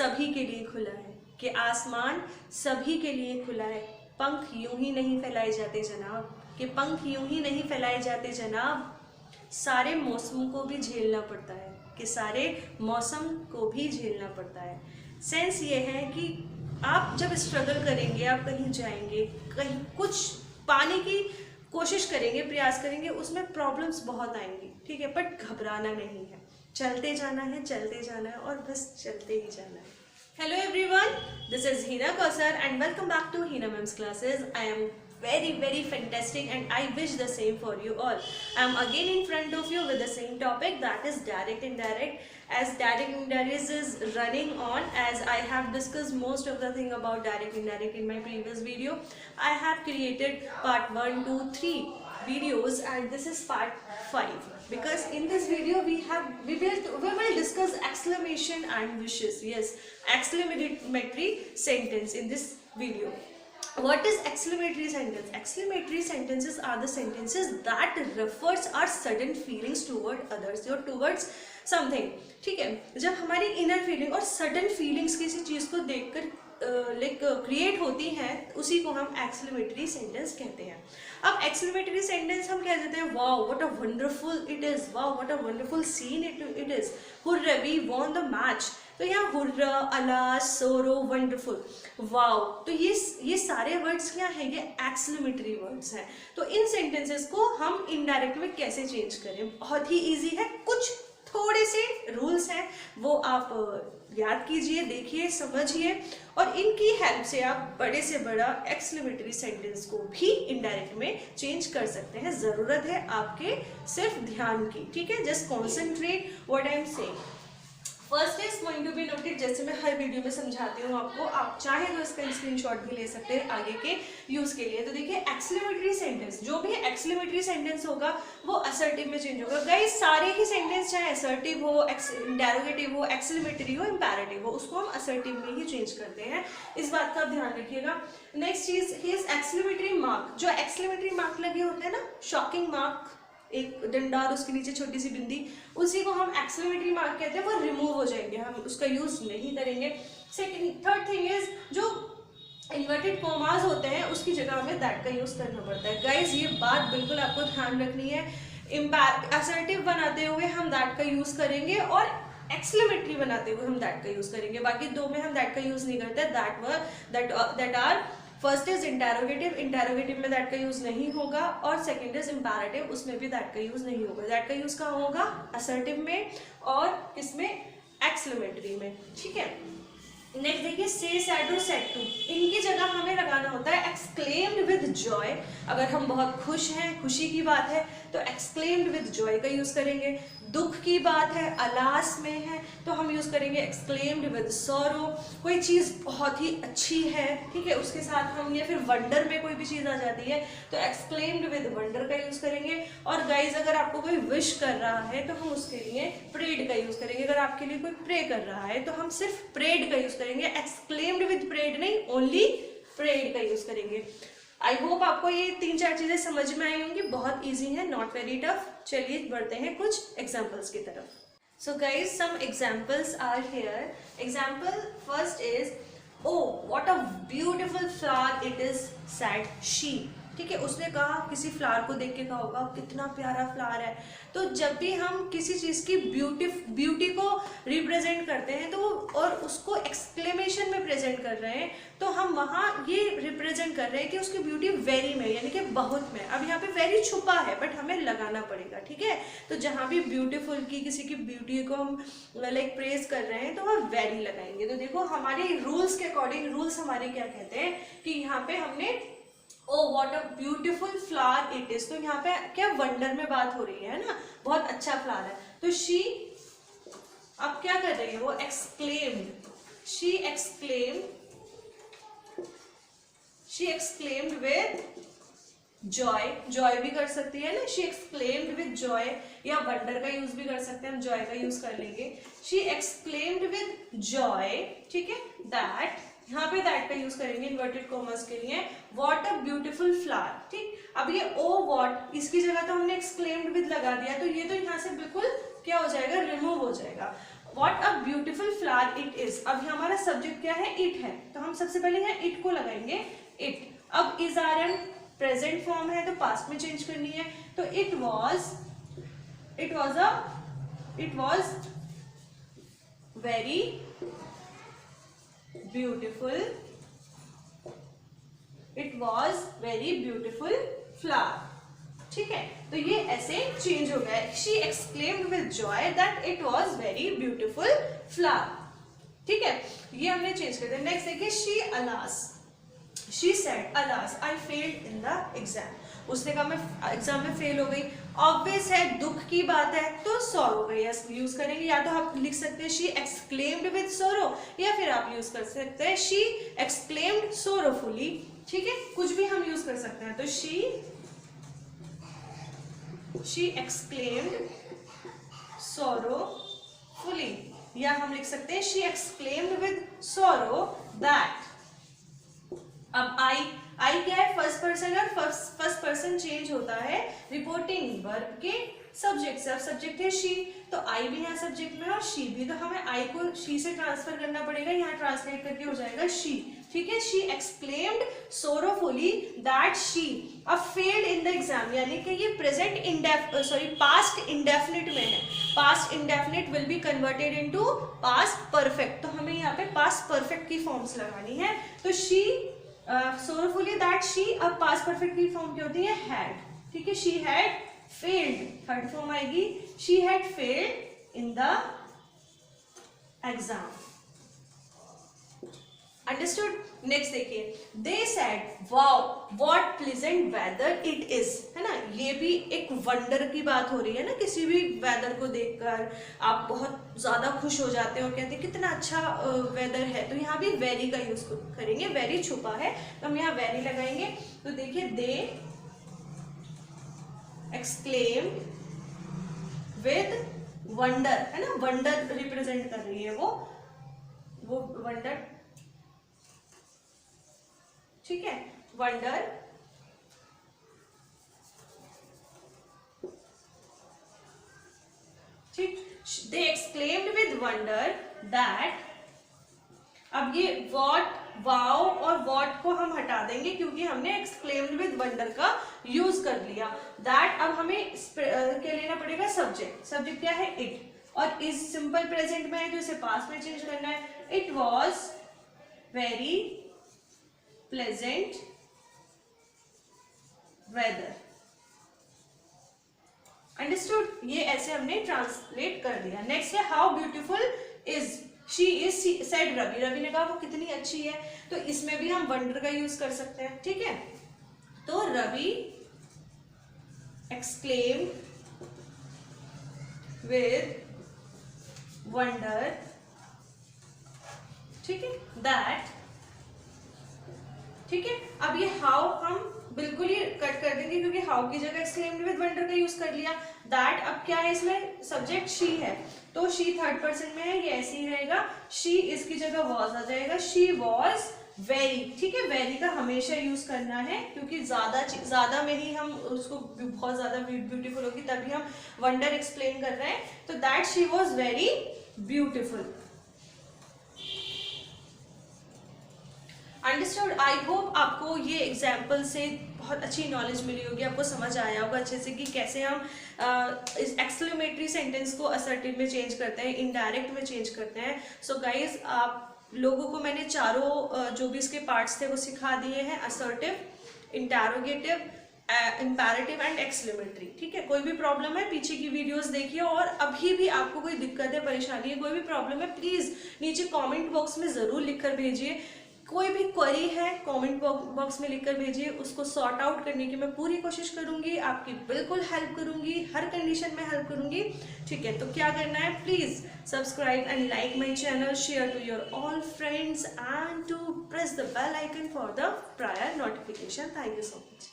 सभी के लिए खुला है, कि आसमान सभी के लिए खुला है। पंख यूं ही नहीं फैलाए जाते जनाब, कि पंख यूं ही नहीं फैलाए जाते जनाब। सारे मौसमों को भी झेलना पड़ता है, कि सारे मौसम को भी झेलना पड़ता है। सेंस ये है कि आप जब स्ट्रगल करेंगे, आप कहीं जाएंगे, कहीं कुछ पाने की कोशिश करेंगे, प्रयास करेंगे, उसमें प्रॉब्लम्स बहुत आएंगी, ठीक है, बट घबराना नहीं है, चलते जाना है, चलते जाना है और बस चलते ही जाना है। Hello everyone, this is Hina Kausar and welcome back to Hina Ma'am's classes. I am very fantastic and I wish the same for you all. I am again in front of you with the same topic, that is direct indirect. As direct indirect is running on, as I have discussed most of the thing about direct indirect in my previous video, I have created part 1, 2, 3 videos and this is part 5, because in this video we will discuss exclamation and wishes. Yes, exclamatory sentence in this video. What is exclamatory sentence? Exclamatory sentences are the sentences that refers our sudden feelings toward others or towards something, ठीक है, जब हमारी inner feeling और sudden feelings किसी चीज को देखकर create होती हैं, उसी को हम एक्सक्लेमेटरी सेंटेंस कहते हैं। अब एक्सक्लेमेटरी सेंटेंस हम कह देते हैं, wow what a wonderful it is, wow what a wonderful scene it is, hurray we won the match. तो यहाँ hurrah, alas, sorrow, wonderful, wow, तो ये सारे वर्ड्स क्या हैं? ये एक्सक्लेमेटरी वर्ड्स हैं। तो इन सेंटेंसेस को हम इनडायरेक्ट में कैसे चेंज करें? बहुत ही ईजी है, कुछ थोड़े से रूल्स हैं, वो आप याद कीजिए, देखिए, समझिए और इनकी हेल्प से आप बड़े से बड़ा एक्सक्लेमेटरी सेंटेंस को भी इनडायरेक्ट में चेंज कर सकते हैं। जरूरत है आपके सिर्फ ध्यान की, ठीक है, just concentrate what I am saying. First is going to be noted, जैसे मैं हर वीडियो में समझाती हूँ आपको, आप चाहे तो इसका स्क्रीनशॉट भी ले सकते हैं आगे के यूज के लिए। तो देखिए, एक्सक्लेमेटरी सेंटेंस, जो भी एक्सक्लेमेटरी सेंटेंस होगा वो असर्टिव में चेंज होगा। गाइस, सारे ही सेंटेंस चाहे असर्टिव हो, इंटेरोगेटिव हो, एक्सक्लेमेटरी हो, इंपेरेटिव हो, उसको हम असर्टिव में ही चेंज करते हैं, इस बात का आप ध्यान रखिएगा। नेक्स्ट चीज इज एक्सक्लेमेटरी मार्क। जो एक्सक्लेमेटरी मार्क लगे होते हैं ना, शॉकिंग मार्क, एक डंडा और उसके नीचे छोटी सी बिंदी, उसी को हम एक्सक्लेमेटरी मार्क कहते हैं, वो रिमूव हो जाएंगे, हम उसका यूज नहीं करेंगे। थर्ड थिंग इज, जो इन्वर्टेड कॉमास होते हैं उसकी जगह हमें दैट का यूज करना पड़ता है। गाइज, ये बात बिल्कुल आपको ध्यान रखनी है, असर्टिव बनाते हुए हम दैट का यूज करेंगे और एक्सक्लेमेटरी बनाते हुए हम दैट का यूज करेंगे। बाकी दो में हम दैट का यूज नहीं करते। That are first is interrogative, interrogative में दैट का यूज नहीं होगा, और सेकंड इज इंपेरेटिव, उसमें भी दैट का यूज नहीं होगा। दैट का यूज कहाँ होगा? असर्टिव में और इसमें एक्सक्लेमेटरी में, ठीक है। नेक्स्ट देखिए, से, सैड और सैड टू, इनकी जगह हमें लगाना होता है एक्सक्लेम्ड विद जॉय। अगर हम बहुत खुश हैं, खुशी की बात है, तो एक्सक्लेम्ड विद जॉय का यूज करेंगे। दुख की बात है, अलास में है, तो हम यूज करेंगे एक्सक्लेम्ड विद सॉरो। कोई चीज बहुत ही अच्छी है, ठीक है, उसके साथ हम, या फिर वंडर में कोई भी चीज आ जाती है, तो एक्सक्लेम्ड विद वंडर का यूज करेंगे। और गाइज, अगर आपको कोई विश कर रहा है तो हम उसके लिए प्रेड का यूज करेंगे। अगर आपके लिए कोई प्रे कर रहा है तो हम सिर्फ प्रेड का यूज करेंगे, एक्सक्लेम्ड विद प्रेड नहीं, ओनली प्रेड का यूज करेंगे। आई होप आपको ये 3-4 चीजें समझ में आई होंगी, बहुत इजी है, नॉट वेरी टफ। चलिए बढ़ते हैं कुछ एग्जांपल्स की तरफ। So guys, some examples are here. Example first is, oh what a beautiful flower it is, said she, ठीक है, उसने कहा, किसी फ्लावर को देख के कहा होगा कितना प्यारा फ्लावर है। तो जब भी हम किसी चीज की ब्यूटी को रिप्रेजेंट करते हैं, तो और उसको एक्सक्लेमेशन में प्रेजेंट कर रहे हैं, तो हम वहाँ ये रिप्रेजेंट कर रहे हैं कि उसकी ब्यूटी वेरी में, यानी कि बहुत में। अब यहाँ पे वेरी छुपा है, बट हमें लगाना पड़ेगा, ठीक है। तो जहाँ भी ब्यूटीफुल की, किसी की ब्यूटी को हम लाइक प्रेज कर रहे हैं, तो वह वेरी लगाएंगे। तो देखो, हमारे रूल्स के अकॉर्डिंग, रूल्स हमारे क्या कहते हैं कि यहाँ पे हमने ओ what a beautiful flower it is, तो यहाँ पे क्या वंडर में बात हो रही है ना, बहुत अच्छा फ्लावर है। तो शी अब क्या कर रही है, वो exclaimed, she exclaimed with Joy, Joy भी कर सकती है ना, शी एक्सक्लेम्ड विद जॉय, या वंडर का यूज भी कर सकते हैं, हम जॉय का यूज कर लेंगे। शी एक्सक्लेम्ड विद जॉय, ठीक है, दैट, यहाँ पे दैट का यूज करेंगे इन्वर्टेड कॉमर्स के लिए, व्हाट अ ब्यूटीफुल फ्लावर, ठीक। अब ये ओ व्हाट, इसकी जगह तो हमने एक्सक्लेम्ड विद लगा दिया, तो ये तो यहाँ से बिल्कुल क्या हो जाएगा, रिमूव हो जाएगा। What a beautiful flower it is. अब हमारा सब्जेक्ट क्या है? It है, तो हम सबसे पहले यहाँ it को लगाएंगे. It. अब is rm प्रेजेंट फॉर्म है तो पास्ट में चेंज करनी है. तो it was very beautiful. It was very beautiful flower. ठीक है, तो ये ऐसे चेंज हो गया. She exclaimed with joy that it was very beautiful flower. ठीक है, ये हमने चेंज कर दिया. नेक्स्ट देखिए she said alas I failed in the exam. उसने कहा मैं एग्जाम में फेल हो गई. ऑब्वियस है, दुख की बात है, तो सॉरो का यूज करेंगे. या तो आप लिख सकते हैं she exclaimed with sorrow, या फिर आप यूज कर सकते हैं she exclaimed sorrowfully. ठीक है, कुछ भी हम यूज कर सकते हैं. तो she exclaimed sorrowfully, या हम लिख सकते हैं she exclaimed with sorrow that. अब आई क्या है? फर्स्ट पर्सन, और फर्स्ट पर्सन चेंज होता है रिपोर्टिंग वर्ब के सब्जेक्ट से. अब सब्जेक्ट है शी, तो आई भी यहाँ सब्जेक्ट में है और शी भी, तो हमें आई को शी से ट्रांसफर करना पड़ेगा. यहाँ ट्रांसलेट करके हो जाएगा शी. ठीक है, शी एक्सक्लेम्ड सोरोफुली दैट शी अब फेल्ड इन द एग्जाम, यानी कि ये प्रेजेंट पास्ट इंडेफिनिट में है. Past indefinite will be converted into past perfect, तो हमें यहाँ पे पास्ट परफेक्ट की फॉर्म्स लगानी है. तो शी sorrowfully that she, अब पास्ट परफेक्ट की फॉर्म क्या होती है? had. ठीक है, she had failed, third form आएगी. she had failed in the exam. Understood? Next देखिए, they said wow what pleasant weather it is. है ना, ये भी एक वंडर की बात हो रही है ना. किसी भी वेदर को देखकर आप बहुत ज्यादा खुश हो जाते हो, कहते हैं कितना अच्छा वेदर है. तो यहाँ भी वेरी का यूज करेंगे. वेरी छुपा है तो हम यहाँ वेरी लगाएंगे. तो देखिए they exclaimed with wonder, है ना, वंडर रिप्रेजेंट कर रही है वो वंडर. ठीक है, वंडर. ठीक, दे एक्सक्लेम्ड विद वंडर दैट. अब ये वॉट, वाओ और वॉट को हम हटा देंगे क्योंकि हमने एक्सक्लेम्ड विद वंडर का यूज कर लिया. दैट अब हमें क्या लेना पड़ेगा? सब्जेक्ट. सब्जेक्ट क्या है? इट. और इस सिंपल प्रेजेंट में है तो इसे पास्ट में चेंज करना है. It was very pleasant weather. Understood? ये ऐसे हमने ट्रांसलेट कर दिया. नेक्स्ट है how beautiful is she is said Ravi. Ravi ने कहा वो कितनी अच्छी है, तो इसमें भी हम वंडर का यूज कर सकते हैं. ठीक है, तो रवि एक्सक्लेम्ड विद वंडर. ठीक है, दैट. ठीक है, अब ये हाउ हम बिल्कुल ही कट कर देंगे क्योंकि हाउ की जगह एक्सक्लेम्ड विद वंडर का यूज कर लिया. दैट अब क्या है? इसमें सब्जेक्ट शी है तो शी थर्ड पर्सन में है, ये ऐसे ही रहेगा. शी इसकी जगह वॉज आ जाएगा. She was very. ठीक है, वेरी का हमेशा यूज करना है क्योंकि ज्यादा में ही हम उसको बहुत ज्यादा ब्यूटीफुल होगी, तभी हम वंडर एक्सप्लेन कर रहे हैं. तो that she was very beautiful. Understood? I hope आपको ये एग्जाम्पल से बहुत अच्छी नॉलेज मिली होगी, आपको समझ आया होगा अच्छे से कि कैसे हम इस एक्सक्लेमेटरी सेंटेंस को असर्टिव में चेंज करते हैं, इनडायरेक्ट में चेंज करते हैं. सो गाइज, आप लोगों को मैंने चारों जो भी इसके पार्ट्स थे वो सिखा दिए हैं. Assertive, interrogative, imperative and exclamatory. ठीक है, कोई भी प्रॉब्लम है पीछे की वीडियोस देखिए, और अभी भी आपको कोई दिक्कत है, परेशानी है, कोई भी प्रॉब्लम है, प्लीज नीचे कमेंट बॉक्स में जरूर लिखकर भेजिए. कोई भी क्वेरी है कमेंट बॉक्स में लिखकर भेजिए, उसको सॉर्ट आउट करने की मैं पूरी कोशिश करूंगी, आपकी बिल्कुल हेल्प करूंगी, हर कंडीशन में हेल्प करूंगी. ठीक है, तो क्या करना है? Please subscribe and like my channel, share to your all friends and to press the bell icon for the prior notification. Thank you so much.